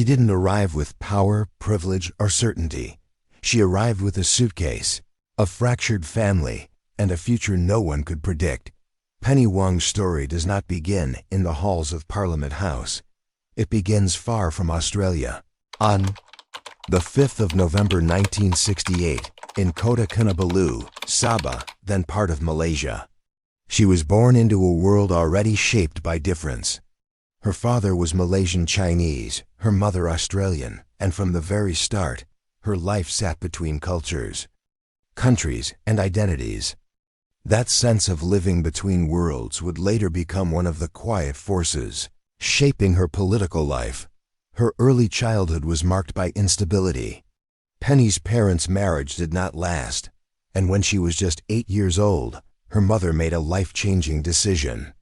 She didn't arrive with power, privilege, or certainty. She arrived with a suitcase, a fractured family, and a future no one could predict. Penny Wong's story does not begin in the halls of Parliament House. It begins far from Australia. On the 5th of November 1968, in Kota Kinabalu, Sabah, then part of Malaysia. She was born into a world already shaped by difference. Her father was Malaysian Chinese, her mother Australian, and from the very start, her life sat between cultures, countries, and identities. That sense of living between worlds would later become one of the quiet forces shaping her political life. Her early childhood was marked by instability. Penny's parents' marriage did not last, and when she was just 8 years old, her mother made a life-changing decision.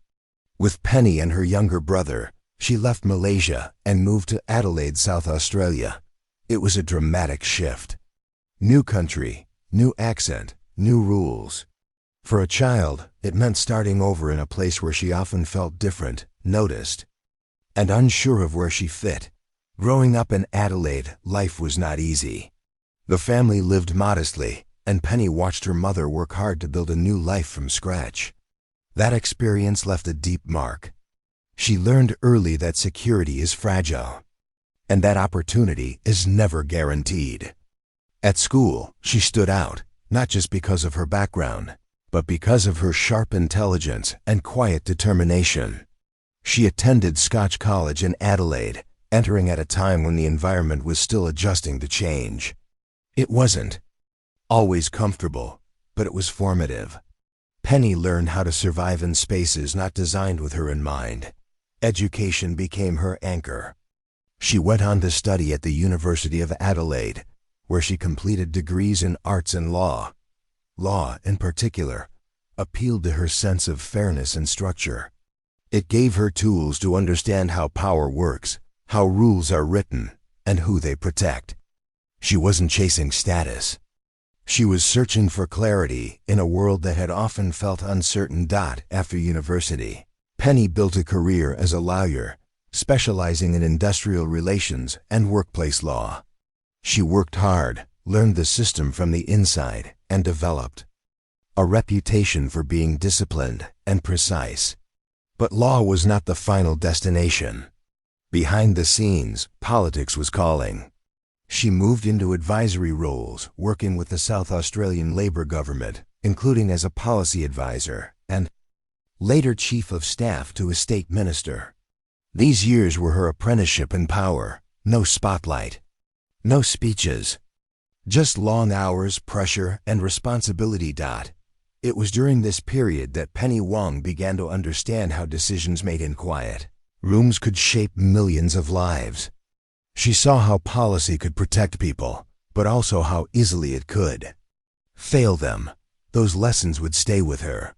With Penny and her younger brother, she left Malaysia and moved to Adelaide, South Australia. It was a dramatic shift. New country, new accent, new rules. For a child, it meant starting over in a place where she often felt different, noticed, and unsure of where she fit. Growing up in Adelaide, life was not easy. The family lived modestly, and Penny watched her mother work hard to build a new life from scratch. That experience left a deep mark. She learned early that security is fragile, and that opportunity is never guaranteed. At school, she stood out, not just because of her background, but because of her sharp intelligence and quiet determination. She attended Scotch College in Adelaide, entering at a time when the environment was still adjusting to change. It wasn't always comfortable, but it was formative. Penny learned how to survive in spaces not designed with her in mind. Education became her anchor. She went on to study at the University of Adelaide, where she completed degrees in arts and law. Law, in particular, appealed to her sense of fairness and structure. It gave her tools to understand how power works, how rules are written, and who they protect. She wasn't chasing status. She was searching for clarity in a world that had often felt uncertain. After university, Penny built a career as a lawyer, specializing in industrial relations and workplace law. She worked hard, learned the system from the inside, and developed a reputation for being disciplined and precise. But law was not the final destination. Behind the scenes, politics was calling. She moved into advisory roles, working with the South Australian Labor government, including as a policy advisor, and later chief of staff to a state minister. These years were her apprenticeship in power. No spotlight, no speeches, just long hours, pressure, and responsibility. It was during this period that Penny Wong began to understand how decisions made in quiet rooms could shape millions of lives. She saw how policy could protect people, but also how easily it could fail them. Those lessons would stay with her.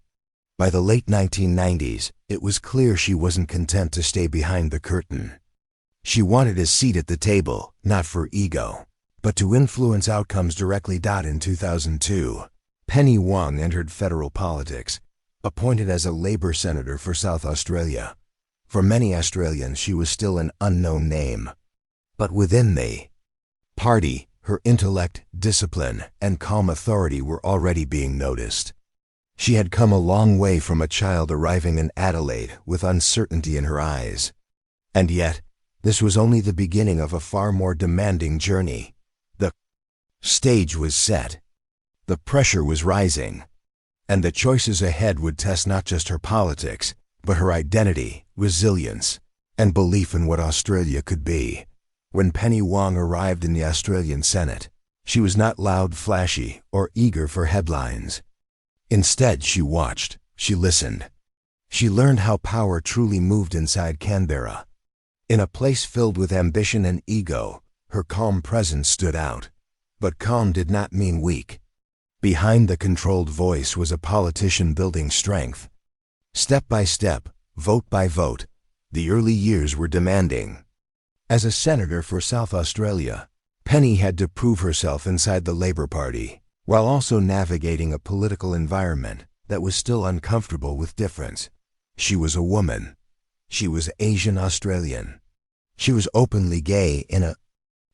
By the late 1990s, it was clear she wasn't content to stay behind the curtain. She wanted a seat at the table, not for ego, but to influence outcomes directly. In 2002, Penny Wong entered federal politics, appointed as a Labor senator for South Australia. For many Australians, she was still an unknown name. But within the party, her intellect, discipline, and calm authority were already being noticed. She had come a long way from a child arriving in Adelaide with uncertainty in her eyes. And yet, this was only the beginning of a far more demanding journey. The stage was set. The pressure was rising. And the choices ahead would test not just her politics, but her identity, resilience, and belief in what Australia could be. When Penny Wong arrived in the Australian Senate, she was not loud, flashy, or eager for headlines. Instead, she watched, she listened. She learned how power truly moved inside Canberra. In a place filled with ambition and ego, her calm presence stood out. But calm did not mean weak. Behind the controlled voice was a politician building strength. Step by step, vote by vote, the early years were demanding. As a senator for South Australia, Penny had to prove herself inside the Labor Party, while also navigating a political environment that was still uncomfortable with difference. She was a woman. She was Asian Australian. She was openly gay in a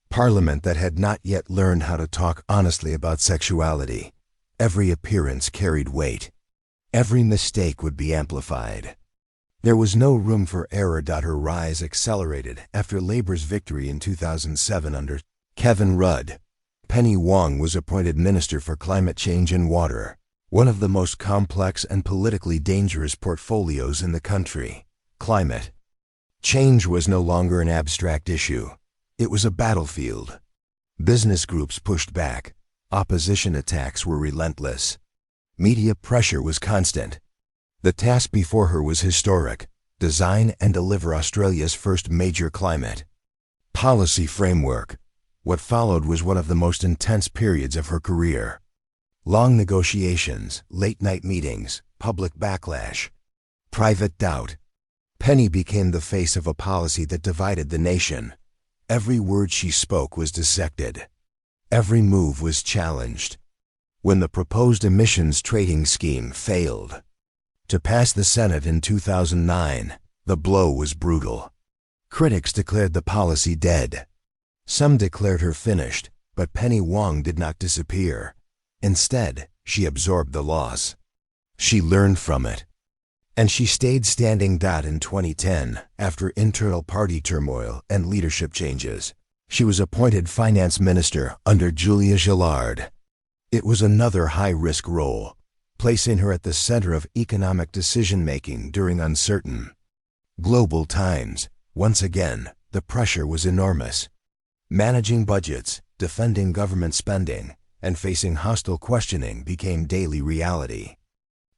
parliament that had not yet learned how to talk honestly about sexuality. Every appearance carried weight. Every mistake would be amplified. There was no room for error. Her rise accelerated after Labour's victory in 2007 under Kevin Rudd. Penny Wong was appointed Minister for Climate Change and Water, one of the most complex and politically dangerous portfolios in the country. Climate change was no longer an abstract issue. It was a battlefield. Business groups pushed back. Opposition attacks were relentless. Media pressure was constant. The task before her was historic: design and deliver Australia's first major climate policy framework. What followed was one of the most intense periods of her career. Long negotiations, late-night meetings, public backlash, private doubt. Penny became the face of a policy that divided the nation. Every word she spoke was dissected. Every move was challenged. When the proposed emissions trading scheme failed to pass the Senate in 2009, the blow was brutal. Critics declared the policy dead. Some declared her finished, but Penny Wong did not disappear. Instead, she absorbed the loss. She learned from it. And she stayed standing. In 2010, after internal party turmoil and leadership changes, she was appointed Finance Minister under Julia Gillard. It was another high-risk role, placing her at the center of economic decision-making during uncertain global times. Once again, the pressure was enormous. Managing budgets, defending government spending, and facing hostile questioning became daily reality.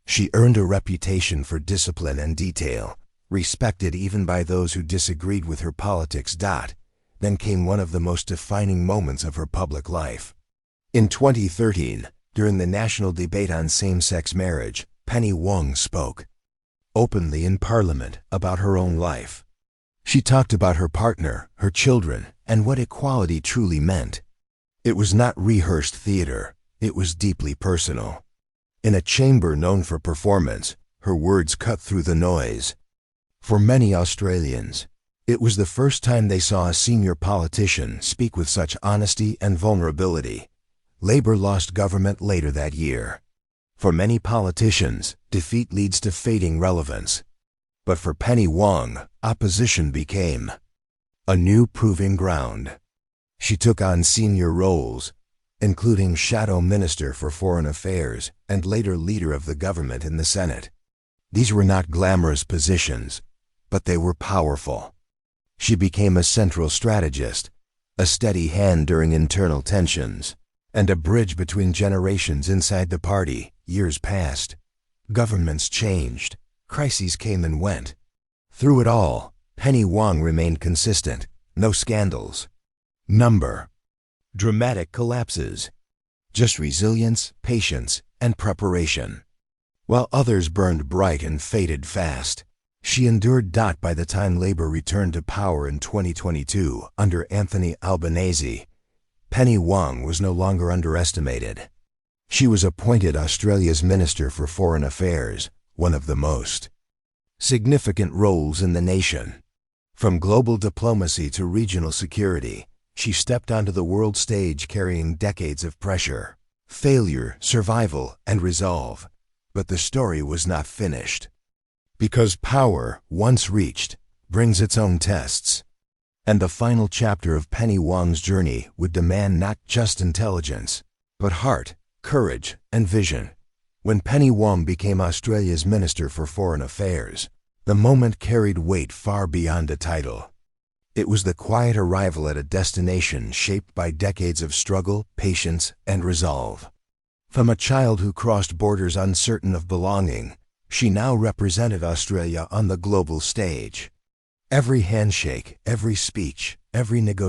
She earned a reputation for discipline and detail, respected even by those who disagreed with her politics. Then came one of the most defining moments of her public life. In 2013, during the national debate on same-sex marriage, Penny Wong spoke openly in Parliament about her own life. She talked about her partner, her children, and what equality truly meant. It was not rehearsed theater. It was deeply personal. In a chamber known for performance, her words cut through the noise. For many Australians, it was the first time they saw a senior politician speak with such honesty and vulnerability. Labour lost government later that year. For many politicians, defeat leads to fading relevance. But for Penny Wong, opposition became a new proving ground. She took on senior roles, including Shadow Minister for Foreign Affairs and later Leader of the Government in the Senate. These were not glamorous positions, but they were powerful. She became a central strategist, a steady hand during internal tensions, and a bridge between generations inside the party. Years passed. Governments changed. Crises came and went. Through it all, Penny Wong remained consistent. No scandals. Dramatic collapses. Just resilience, patience, and preparation. While others burned bright and faded fast, she endured. By the time Labour returned to power in 2022 under Anthony Albanese, Penny Wong was no longer underestimated. She was appointed Australia's Minister for Foreign Affairs, one of the most significant roles in the nation. From global diplomacy to regional security, she stepped onto the world stage carrying decades of pressure, failure, survival, and resolve. But the story was not finished. Because power, once reached, brings its own tests. And the final chapter of Penny Wong's journey would demand not just intelligence, but heart, courage, and vision. When Penny Wong became Australia's Minister for Foreign Affairs, the moment carried weight far beyond a title. It was the quiet arrival at a destination shaped by decades of struggle, patience, and resolve. From a child who crossed borders uncertain of belonging, she now represented Australia on the global stage. Every handshake, every speech, every negotiation